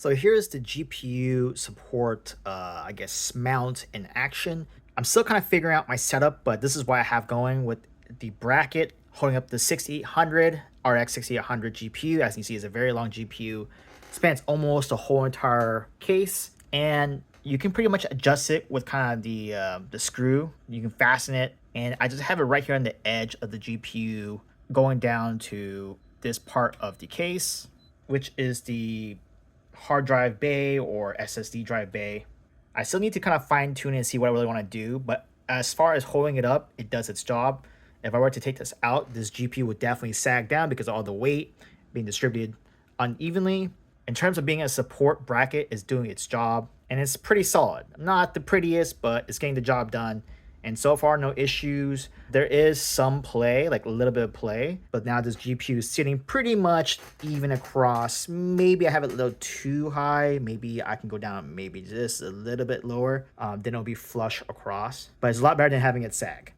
So here's the GPU support, I guess, mount in action. I'm still kind of figuring out my setup, but this is what I have going with the bracket holding up the 6800 RX 6800 GPU. As you can see, it's a very long GPU, spans almost the whole entire case, and you can pretty much adjust it with kind of the screw. You can fasten it, and I just have it right here on the edge of the GPU, going down to this part of the case, which is the hard drive bay or SSD drive bay. I still need to kind of fine tune and see what I really want to do, but as far as holding it up, it does its job. If I were to take this out, this GPU would definitely sag down because of all the weight being distributed unevenly. In terms of being a support bracket, is doing its job, and it's pretty solid. Not the prettiest, but it's getting the job done. And so far, no issues. There is some play, like a little bit of play, but now this GPU is sitting pretty much even across. Maybe I have it a little too high. Maybe I can go down maybe just a little bit lower. Then it'll be flush across, but it's a lot better than having it sag.